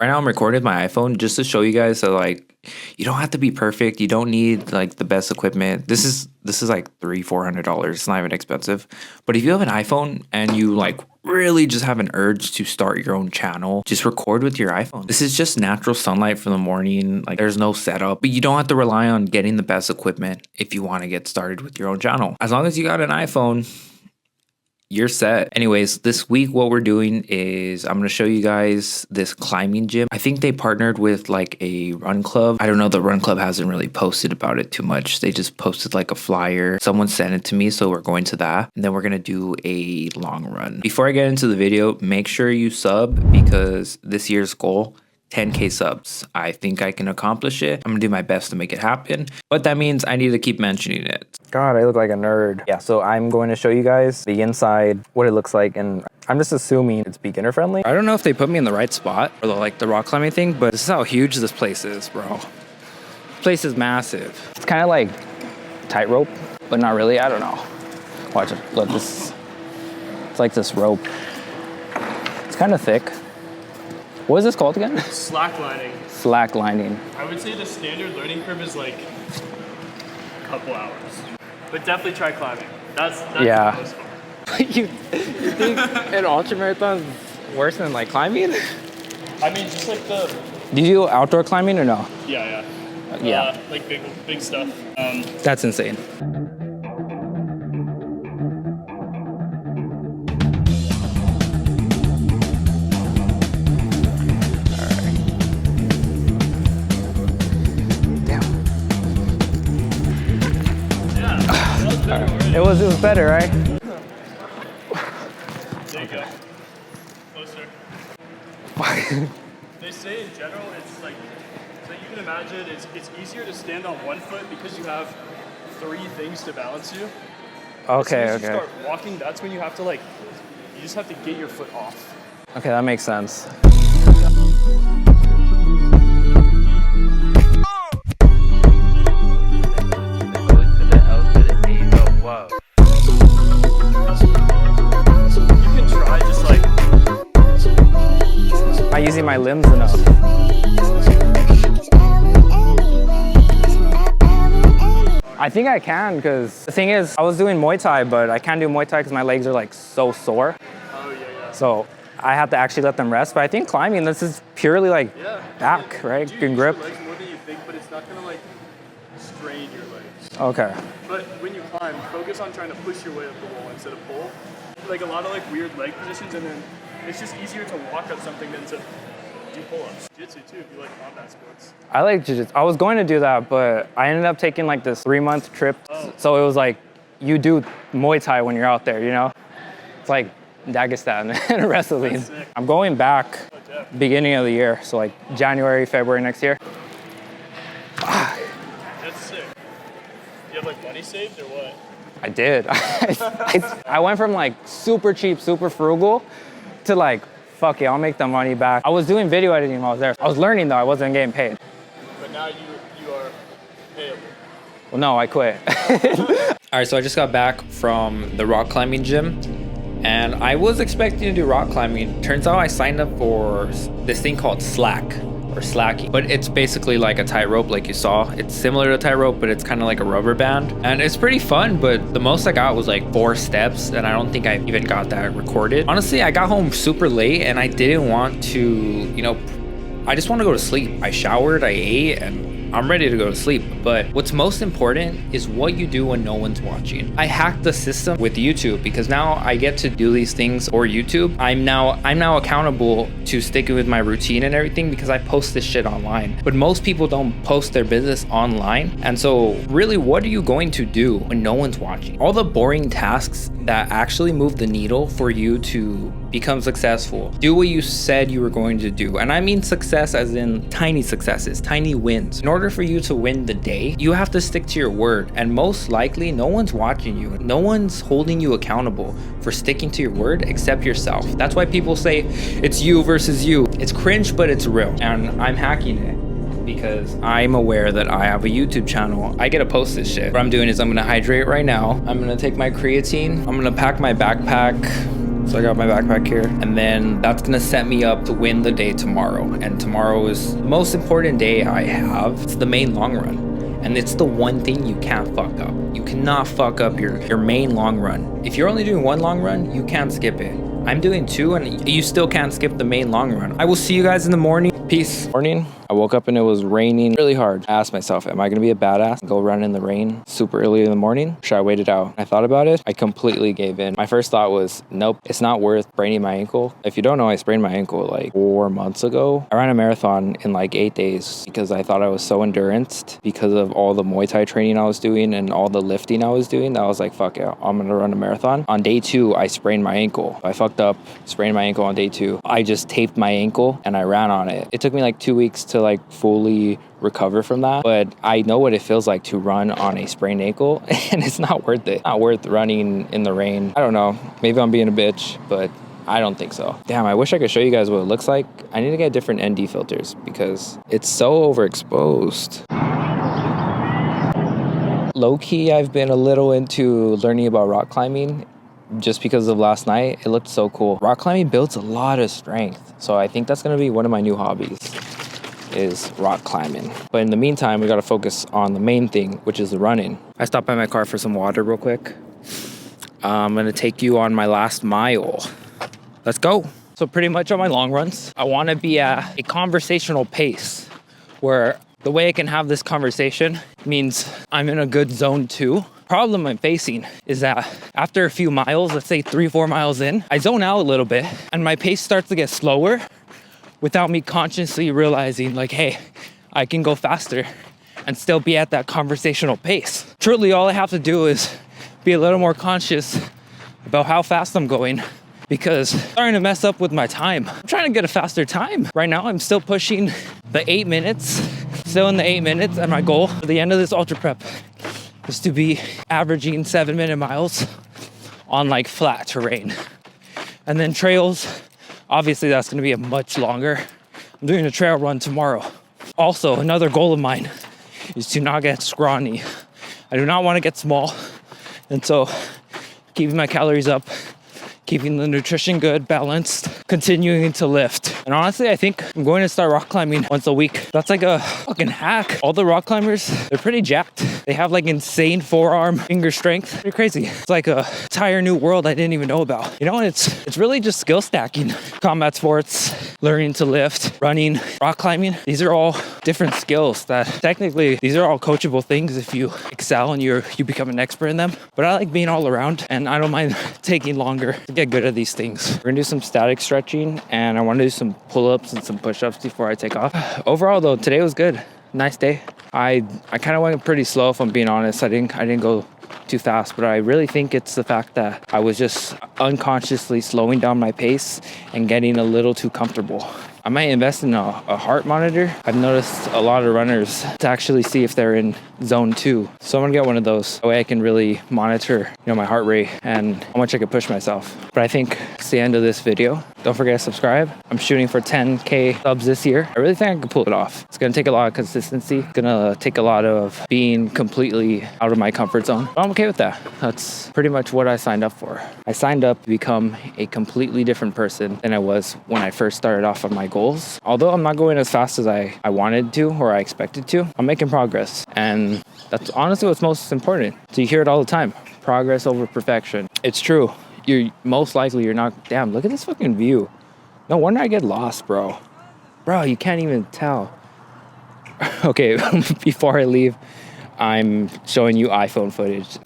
Right now I'm recording with my iPhone just to show you guys that like you don't have to be perfect. You don't need like the best equipment. This is like $300-400. It's not even expensive. But if you have an iPhone and you like really just have an urge to start your own channel, just record with your iPhone. This is just natural sunlight for the morning. Like there's no setup, but you don't have to rely on getting the best equipment if you want to get started with your own channel. As long as you got an iPhone, you're set. Anyways, this week what we're doing is I'm going to show you guys this climbing gym. I think they partnered with like a run club. I don't know, the run club hasn't really posted about it too much. They just posted like a flyer. Someone sent it to me, so we're going to that. And then we're going to do a long run. Before I get into the video, make sure you sub because this year's goal, 10K subs. I think I can accomplish it. I'm gonna do my best to make it happen, but that means I need to keep mentioning it. God, I look like a nerd. Yeah, so I'm going to show you guys the inside, what it looks like, and I'm just assuming it's beginner friendly. I don't know if they put me in the right spot for the rock climbing thing, but this is how huge this place is, bro. This place is massive. It's kind of like tightrope, but not really. I don't know. Watch it. Look, this. It's like this rope. It's kind of thick. What is this called again? Slacklining. Slacklining. I would say the standard learning curve is like a couple hours. But definitely try climbing. That's yeah. The most fun. you think an ultramarathon is worse than like climbing? I mean, just like the... Do you do outdoor climbing or no? Yeah. Yeah. Like big stuff. That's insane. It was better, right? There you go. Closer. They say in general, it's like, so you can imagine it's easier to stand on one foot because you have 3 things to balance you. Okay, as soon as you start walking, that's when you have to you just have to get your foot off. Okay, that makes sense. Not using my limbs enough. I think I can, because the thing is, I was doing Muay Thai, but I can't do Muay Thai because my legs are like so sore. Oh, yeah. So I have to actually let them rest. But I think climbing, this is purely like back, right? You can grip. Use your legs more than you think, but it's not gonna like strain your legs. Okay. But when you climb, focus on trying to push your way up the wall instead of pull. Like a lot of like weird leg positions, and then it's just easier to walk on something than to do pull-ups. Jiu-jitsu too, if you like combat sports. I like jiu-jitsu. I was going to do that, but I ended up taking like this 3-month trip. Oh. So it was like, you do Muay Thai when you're out there, you know? It's like Dagestan and wrestling. I'm going back beginning of the year, so like January, February next year. That's sick. Do you have like money saved or what? I did. I went from like super cheap, super frugal to like, fuck it, I'll make the money back. I was doing video editing while I was there. I was learning though, I wasn't getting paid. But now you are payable. Well, no, I quit. All right, so I just got back from the rock climbing gym and I was expecting to do rock climbing. Turns out I signed up for this thing called Slack. Or slacking, but it's basically like a tightrope, like you saw. It's similar to tightrope, but it's kind of like a rubber band, and it's pretty fun. But the most I got was like 4 steps, and I don't think I even got that recorded. Honestly, I got home super late, and I didn't want to, you know, I just want to go to sleep. I showered, I ate, and I'm ready to go to sleep. But what's most important is what you do when no one's watching. I hacked the system with YouTube because now I get to do these things for YouTube. I'm now accountable to sticking with my routine and everything because I post this shit online. But most people don't post their business online. And so really, what are you going to do when no one's watching? All the boring tasks that actually move the needle for you to become successful. Do what you said you were going to do. And I mean success as in tiny successes, tiny wins. In order for you to win the day, you have to stick to your word. And most likely, no one's watching you. No one's holding you accountable for sticking to your word except yourself. That's why people say it's you versus you. It's cringe, but it's real. And I'm hacking it because I'm aware that I have a YouTube channel. I get to post this shit. What I'm doing is I'm gonna hydrate right now. I'm gonna take my creatine. I'm gonna pack my backpack So I got my backpack here, and then that's gonna set me up to win the day tomorrow. And tomorrow is the most important day I have. It's the main long run. And it's the one thing you can't fuck up. You cannot fuck up your main long run. If you're only doing one long run, you can't skip it. I'm doing two, and you still can't skip the main long run. I will see you guys in the morning. Peace. Morning. I woke up and it was raining really hard. I asked myself, am I gonna be a badass and go run in the rain super early in the morning? Should I wait it out? I thought about it. I completely gave in. My first thought was, nope, it's not worth spraining my ankle. If you don't know, I sprained my ankle like 4 months ago. I ran a marathon in like 8 days because I thought I was so enduranced because of all the Muay Thai training I was doing and all the lifting I was doing. I was like, fuck yeah, I'm gonna run a marathon. On day 2, I sprained my ankle. I fucked up, sprained my ankle on day 2. I just taped my ankle and I ran on it. It took me like 2 weeks to like fully recover from that, but I know what it feels like to run on a sprained ankle, and it's not worth it. Not worth running in the rain. I don't know, maybe I'm being a bitch, but I don't think so. Damn, I wish I could show you guys what it looks like. I need to get different ND filters because it's so overexposed. Low-key, I've been a little into learning about rock climbing just because of last night. It looked so cool. Rock climbing builds a lot of strength, so I think that's gonna be one of my new hobbies, is rock climbing. But in the meantime, we gotta focus on the main thing, which is the running. I stopped by my car for some water real quick. I'm gonna take you on my last mile. Let's go. So pretty much on my long runs, I wanna be at a conversational pace where the way I can have this conversation means I'm in a good zone 2. Problem I'm facing is that after a few miles, let's say 3-4 miles in, I zone out a little bit and my pace starts to get slower without me consciously realizing like, hey, I can go faster and still be at that conversational pace. Truly, all I have to do is be a little more conscious about how fast I'm going, because I'm starting to mess up with my time. I'm trying to get a faster time. Right now, I'm still pushing the 8 minutes, still in the 8 minutes, and my goal for the end of this ultra prep is to be averaging 7-minute miles on like flat terrain. And then trails, obviously that's gonna be a much longer. I'm doing a trail run tomorrow. Also, another goal of mine is to not get scrawny. I do not wanna get small. And so keeping my calories up, keeping the nutrition good, balanced, continuing to lift. And honestly, I think I'm going to start rock climbing once a week. That's like a fucking hack. All the rock climbers, they're pretty jacked. They have like insane forearm finger strength. Pretty crazy. It's like a entire new world I didn't even know about. You know, it's really just skill stacking. Combat sports, learning to lift, running, rock climbing. These are all different skills that technically, these are all coachable things if you excel and you become an expert in them. But I like being all around, and I don't mind taking longer to get good at these things. We're gonna do some static stretching, and I want to do some pull-ups and some push-ups before I take off. Overall though, today was good. Nice day. I kind of went pretty slow, if I'm being honest. I didn't go too fast, but I really think it's the fact that I was just unconsciously slowing down my pace and getting a little too comfortable. I might invest in a heart monitor. I've noticed a lot of runners to actually see if they're in zone 2. So I'm gonna get one of those. That way I can really monitor, my heart rate and how much I can push myself. But I think it's the end of this video. Don't forget to subscribe. I'm shooting for 10K subs this year. I really think I can pull it off. It's gonna take a lot of consistency. It's gonna take a lot of being completely out of my comfort zone. But I'm okay with that. That's pretty much what I signed up for. I signed up to become a completely different person than I was when I first started off on my goals. Although I'm not going as fast as I wanted to or I expected to, I'm making progress. And that's honestly what's most important. So you hear it all the time. Progress over perfection. It's true. You're most likely you're not. Damn, look at this fucking view. No wonder I get lost, bro. Bro, you can't even tell. Okay, before I leave, I'm showing you iPhone footage.